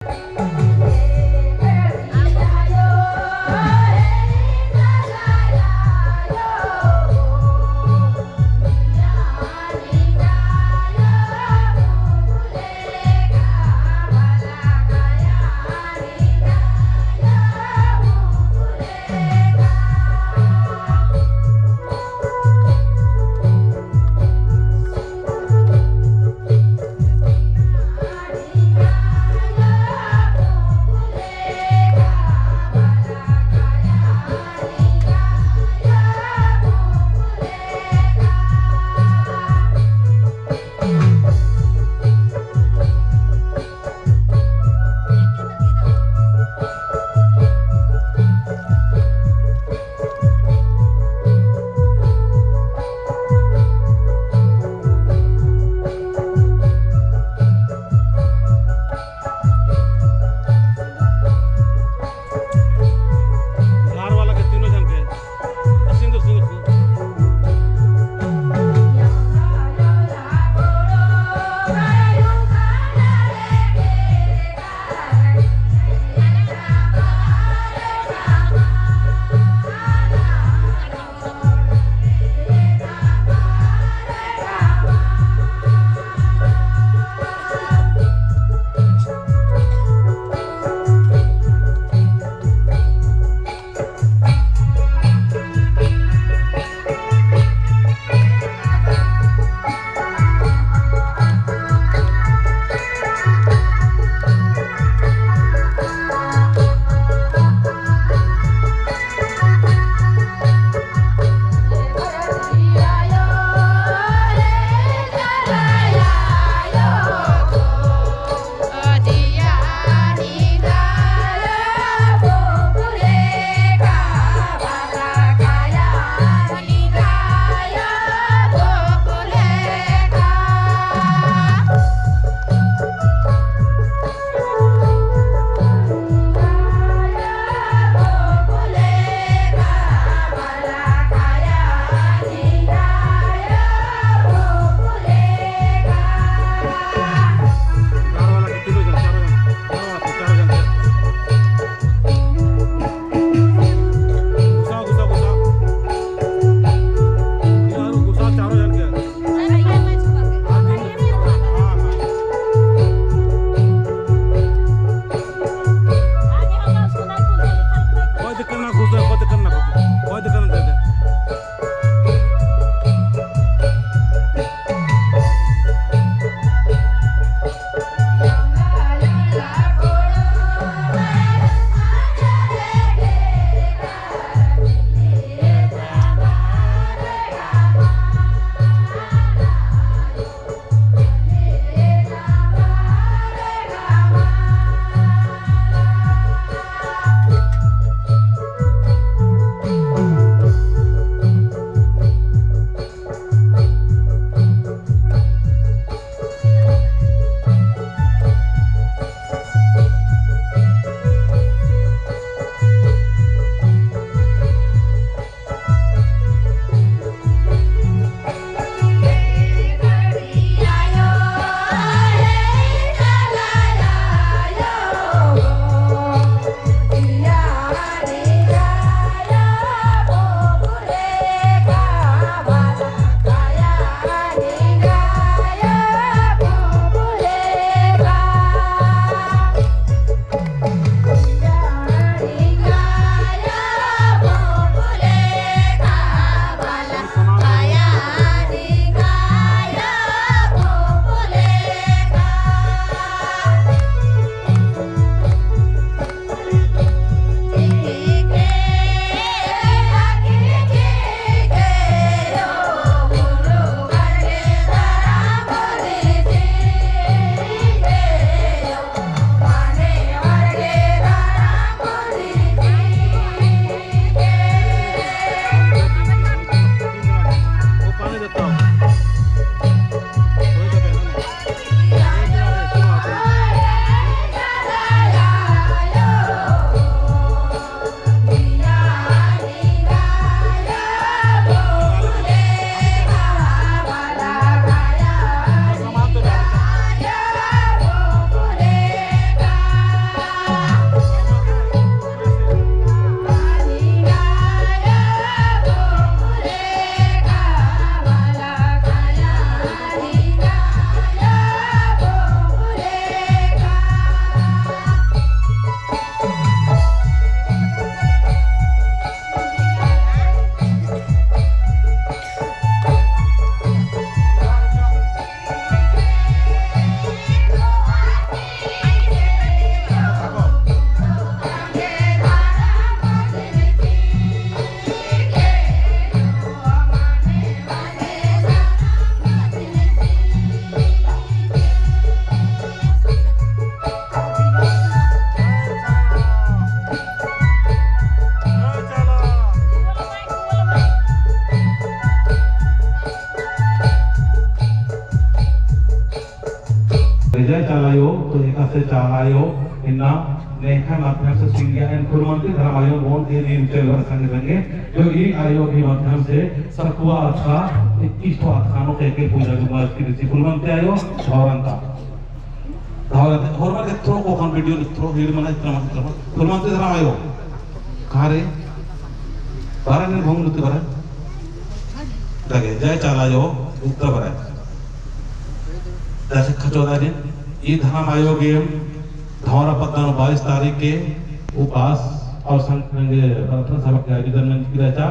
Yeah. तो एक से चालायो इन्ना नेहा माध्यम से सिंगिया एंड कुरमंती धर्मायो बोन के दिन चल संग संगे जो ई आयो के माध्यम से सकुआ अथा 21 तो अथानो के पूजा के बाद की ऋषि कुरमंती आयो धौरंता धौरंता थ्रो को कौन वीडियो थ्रो हीर मना इतना कुरमंती धर्मायो कहां रे बारह ने भंग लुते बारह लगे जय चालायो उत्तर बारह जैसे खचोदा दिन ये धर्म आयोग धौरा पत्ता 22 तारीख के उपास और प्रार्थना सभा के आयोजन में किया जा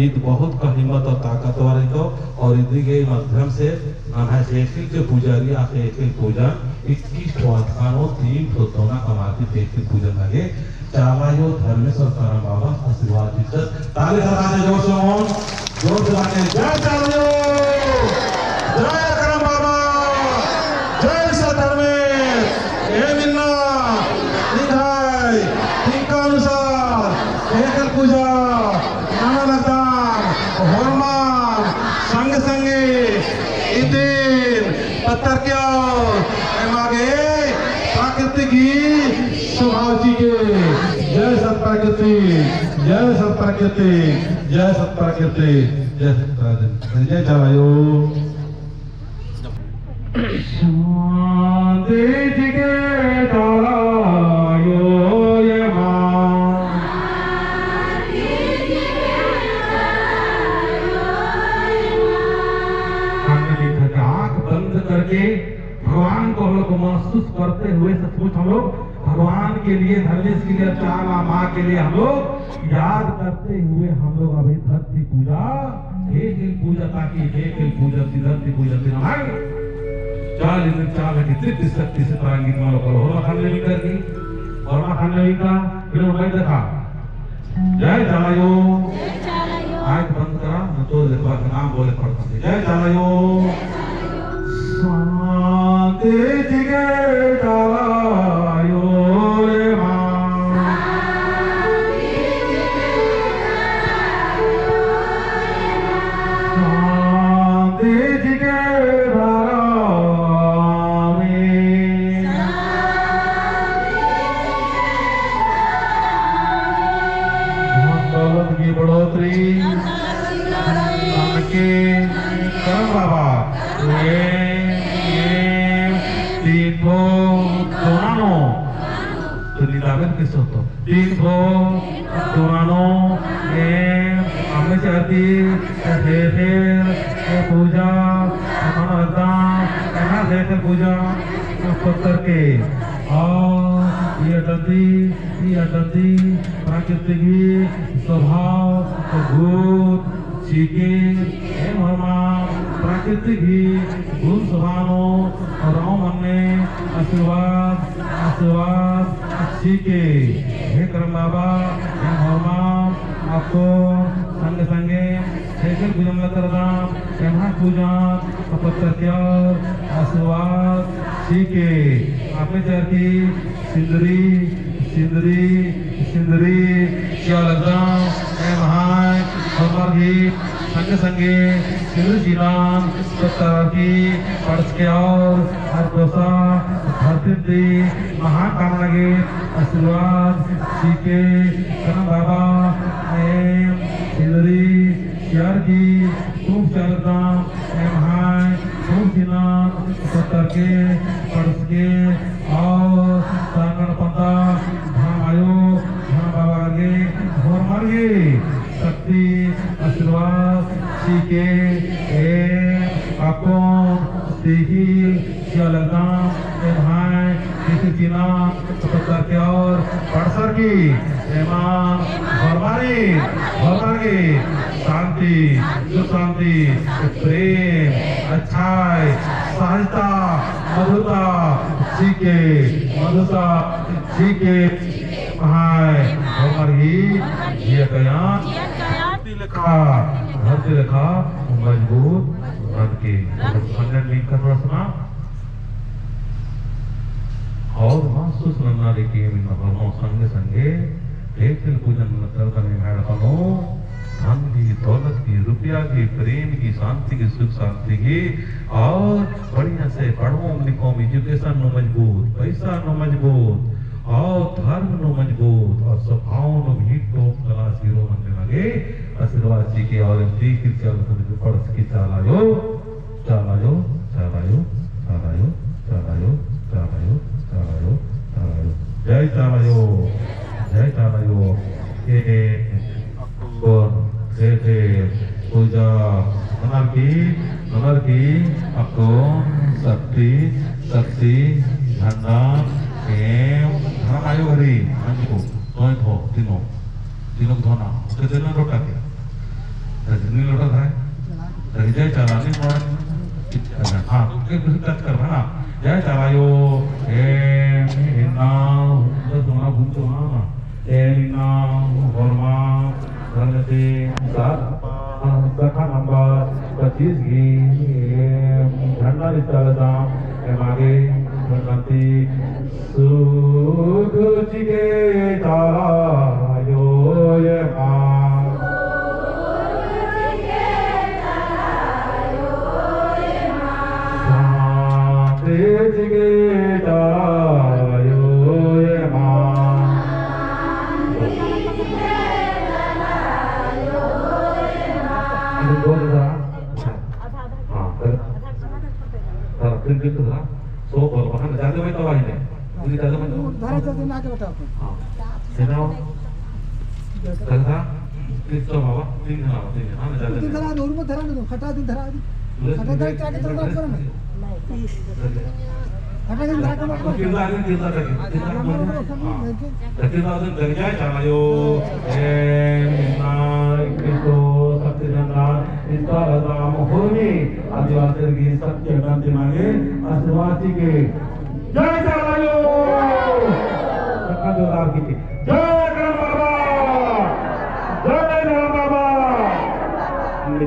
ईद बहुत का हिम्मत और ताकतवर है तो और ईद के माध्यम से नहाय से के पुजारी आके एक पूजा 21 खानो 3 दोना कमाती थे एक पूजन लगे चालायो धर्मेश्वर करम बाबा आशीर्वाद इज्जत ताली बजाने जोर से बाटे जय चालायो जय करम बाबा जय सधर्मेश हे मिन्ना निधाय ठीक अनुसार एकल पूजा नानादान हनुमान संग संगे इदिन पत्थर क्या मागे प्राकृतिक ही स्वभाव जी के जय सत्प्राकृति जय सत्प्राकृति जय सत्प्राकृति जय सत्प्राकृति जय चालायो शांति जी के चालायो ये मां हमने लिखा कि आंख बंद करके भगवान को हम लोग महसूस करते हुए सचमुच हम लोग भगवान के लिए धर्मेश के लिए चाला माँ के लिए हम लोग याद करते हुए हम लोग अभी धरती पूजा एक पूजा ताकि एक पूजा धरती पूजा दिन चाल इधर चाल है कितनी शक्ति से प्रांगित मालो करो और खाने भी करगी और खाने भी का फिर मोबाइल देखा जय चालायो आंख बंद करा न तो देखो नाम बोले पड़ता है जय चालायो शांति जिगे चालायो रे मां शांति जिगे बढ़ोतरी के करम बाबा तीर्थो दोनानो तो निदान किस होतो तीर्थो दोनानो हमने चाहती पूजा पूजा पत्थर के और ये अटंती प्राकृतिक स्वभाव भूत चीके प्राकृतिक ही गुण स्वभावों और हमने आशीर्वाद आशीर्वाद चीके हे करम बाबा हे हनुमान आपको संग संगे शेखर पूजन करदा एमहा पूजन पत्थर आशीर्वाद चीके आपने चाहती सिंदरी सिंदरी सिंदरी क्या लगता है महान हमार गीत संगे संगे सिंदूर जीरान की पढ़ के और हर दोसा धरती महान काम लगे आशीर्वाद सीखे करम बाबा सिंदरी यार की तुम चलता महान तुम जीरान के पढ़ के और सांगण पंता धाम आयो धाम बाबा आगे और मर्गे शक्ति आशीर्वाद सीखे आपको सीखी क्या लगना भाई किसी चीना पत्थर के और पड़सर की एमान भरमारी शांति सुख शांति प्रेम अच्छाई सहजता मधुरता मधुरता सीखे हाय हमारी ये कयान लिखा धरती लिखा मजबूत बन के लिंक का थोड़ा सुना और महसूस करना देखिए संगे संगे एक पूजन करने धन की, दौलत की, रुपया की, प्रेम की, शांति की, सुख शांति की, और बढ़िया से पढ़ो लिखो, एजुकेशन नो मजबूत, पैसा नो मजबूत, और धर्म नो मजबूत, और स्वभाव नो भी टॉप क्लास हीरो बनने लगे। आशीर्वाद जी के और ठीक चल पढ़ की चालायो चालायो चालायो चालायो चालायो चालायो चालायो चालायो जय चालायो जय चालायो के पूजा नमर की आपको शक्ति शक्ति झंडा एम धर्म आयो हरी अंजो तोय धो तीनों धोना उसके दिल में लोटा के रजनी लोटा था जय चालानी मोड़ हाँ उसके कुछ टच कर ना जय चालायो एम ना तुम्हारा भूल तो ना एम ना वर्मा धरते सखा नंबर 25 की झंडा निकालता आगे गणपति सुगुचि के चालायो ये मां शांति के चालायो ये मां सो बोल वहां जाते में तो आई ने पूरी जाते में धारा जाते ना के बताओ हां सेना कथा प्लीज तो बाबा तीन हां जाते तीन धरा दूर में धरा दो खटा दिन धरा खटा धरा क्या के तरफ करो नहीं खटा दिन धरा के किरदा कतिदा दिन कर जाए चालायो ए नाय कितो सत्यनंदा इसका राम होनी आदिवासी की सत्य क्रांति मांगे आदिवासी के जय चालायो की जय